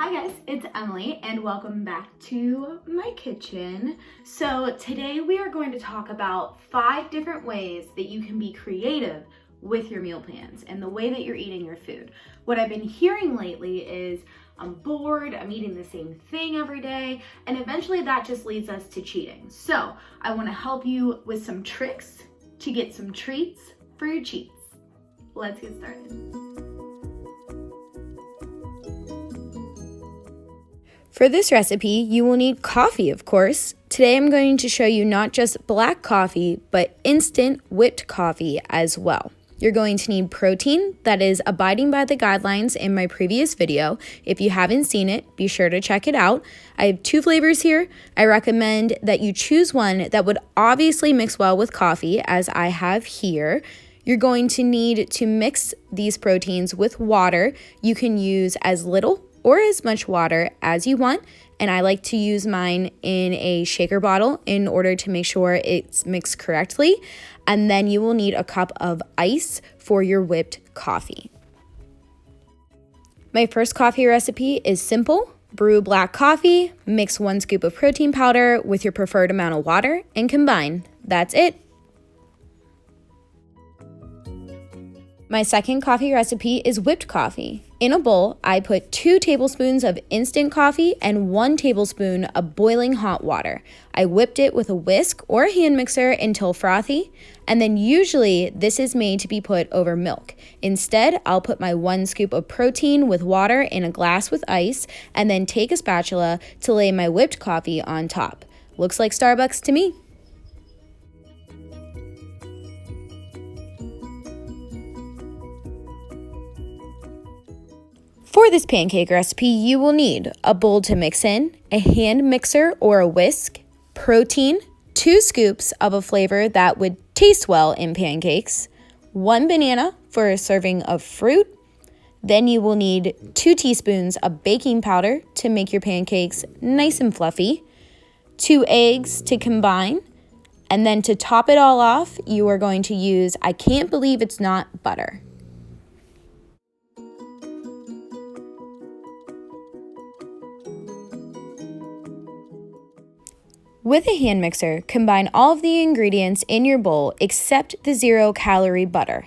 Hi guys, it's Emily and welcome back to my kitchen. So today we are going to talk about 5 different ways that you can be creative with your meal plans and the way that you're eating your food. What I've been hearing lately is I'm bored, I'm eating the same thing every day, and eventually that just leads us to cheating. So I want to help you with some tricks to get some treats for your cheats. Let's get started. For this recipe, you will need coffee, of course. Today I'm going to show you not just black coffee, but instant whipped coffee as well. You're going to need protein that is abiding by the guidelines in my previous video. If you haven't seen it, be sure to check it out. I have 2 flavors here. I recommend that you choose one that would obviously mix well with coffee, as I have here. You're going to need to mix these proteins with water. You can use as little or as much water as you want, and I like to use mine in a shaker bottle in order to make sure it's mixed correctly. And then you will need a cup of ice for your whipped coffee. My first coffee recipe is simple. Brew black coffee, mix 1 scoop of protein powder with your preferred amount of water, and combine. That's it. My second coffee recipe is whipped coffee. In a bowl, I put 2 tablespoons of instant coffee and 1 tablespoon of boiling hot water. I whipped it with a whisk or a hand mixer until frothy, and then usually this is made to be put over milk. Instead, I'll put my 1 scoop of protein with water in a glass with ice, and then take a spatula to lay my whipped coffee on top. Looks like Starbucks to me. For this pancake recipe, you will need a bowl to mix in, a hand mixer or a whisk, protein, 2 scoops of a flavor that would taste well in pancakes, 1 banana for a serving of fruit. Then you will need 2 teaspoons of baking powder to make your pancakes nice and fluffy, 2 eggs to combine, and then to top it all off, you are going to use, I can't believe it's not butter. With a hand mixer, combine all of the ingredients in your bowl except the 0-calorie butter.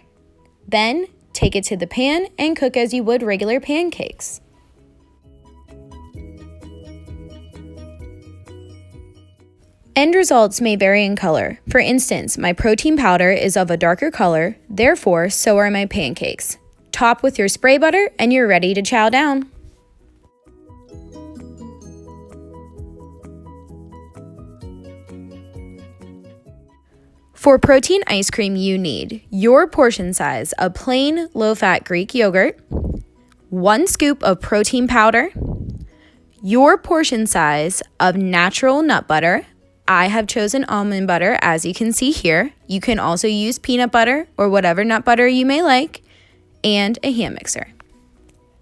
Then, take it to the pan and cook as you would regular pancakes. End results may vary in color. For instance, my protein powder is of a darker color, therefore so are my pancakes. Top with your spray butter and you're ready to chow down. For protein ice cream, you need your portion size of plain low-fat Greek yogurt, 1 scoop of protein powder, your portion size of natural nut butter. I have chosen almond butter, as you can see here. You can also use peanut butter or whatever nut butter you may like, and a hand mixer.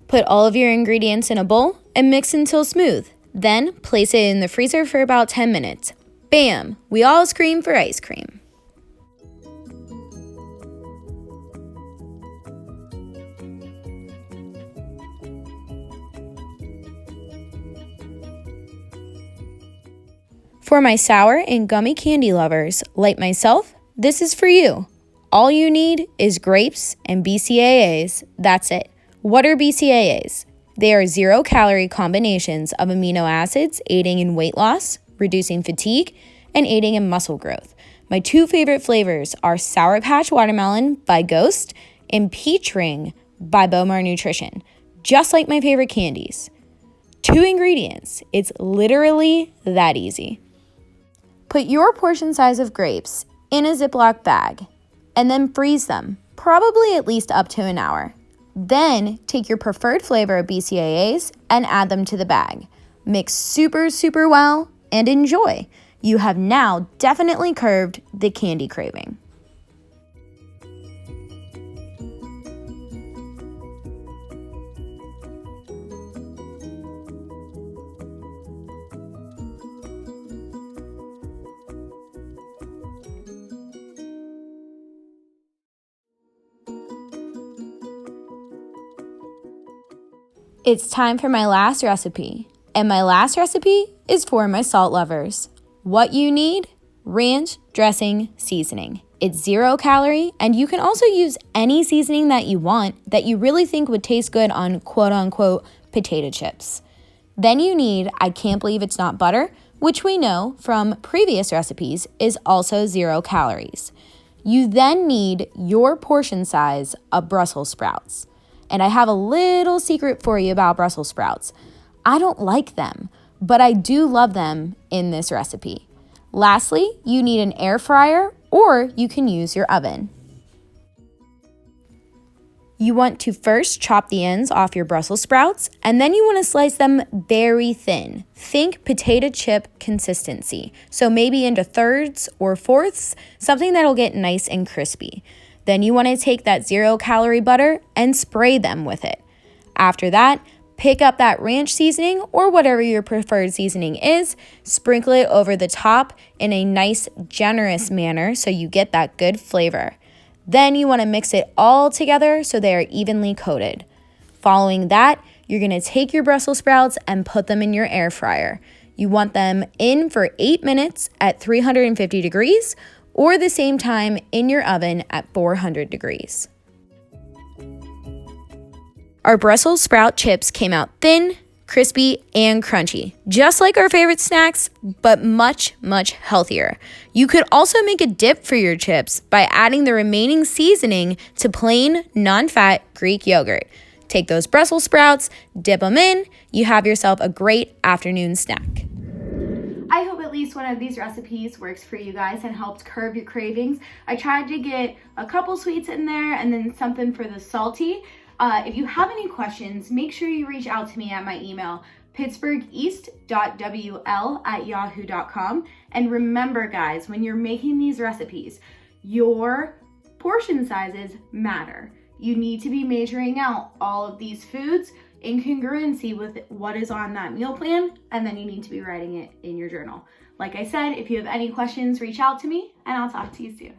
Put all of your ingredients in a bowl and mix until smooth. Then place it in the freezer for about 10 minutes. Bam! We all scream for ice cream. For my sour and gummy candy lovers, like myself, this is for you. All you need is grapes and BCAAs. That's it. What are BCAAs? They are 0-calorie combinations of amino acids aiding in weight loss, reducing fatigue, and aiding in muscle growth. My 2 favorite flavors are Sour Patch Watermelon by Ghost and Peach Ring by Bomar Nutrition, just like my favorite candies. 2 ingredients. It's literally that easy. Put your portion size of grapes in a Ziploc bag and then freeze them, probably at least up to an hour. Then take your preferred flavor of BCAAs and add them to the bag. Mix super well and enjoy. You have now definitely curbed the candy craving. It's time for my last recipe, and my last recipe is for my salt lovers. What you need? Ranch dressing seasoning. It's 0 calorie, and you can also use any seasoning that you want that you really think would taste good on quote-unquote potato chips. Then you need, I can't believe it's not butter, which we know from previous recipes is also 0 calories. You then need your portion size of Brussels sprouts. And I have a little secret for you about Brussels sprouts. I don't like them, but I do love them in this recipe. Lastly, you need an air fryer or you can use your oven. You want to first chop the ends off your Brussels sprouts, and then you want to slice them very thin. Think potato chip consistency. So maybe into thirds or fourths, something that'll get nice and crispy. Then you want to take that 0 calorie butter and spray them with it. After that, pick up that ranch seasoning or whatever your preferred seasoning is, sprinkle it over the top in a nice, generous manner so you get that good flavor. Then you want to mix it all together so they are evenly coated. Following that, you're going to take your Brussels sprouts and put them in your air fryer. You want them in for 8 minutes at 350 degrees or the same time in your oven at 400 degrees. Our Brussels sprout chips came out thin, crispy, and crunchy, just like our favorite snacks, but much, much healthier. You could also make a dip for your chips by adding the remaining seasoning to plain, non-fat Greek yogurt. Take those Brussels sprouts, dip them in, you have yourself a great afternoon snack. I hope at least one of these recipes works for you guys and helps curb your cravings. I tried to get a couple sweets in there and then something for the salty. If you have any questions, make sure you reach out to me at my email, pittsburgheast.wl@yahoo.com. And remember, guys, when you're making these recipes, your portion sizes matter. You need to be measuring out all of these foods in congruency with what is on that meal plan, and then you need to be writing it in your journal. Like I said, if you have any questions, reach out to me, and I'll talk to you soon.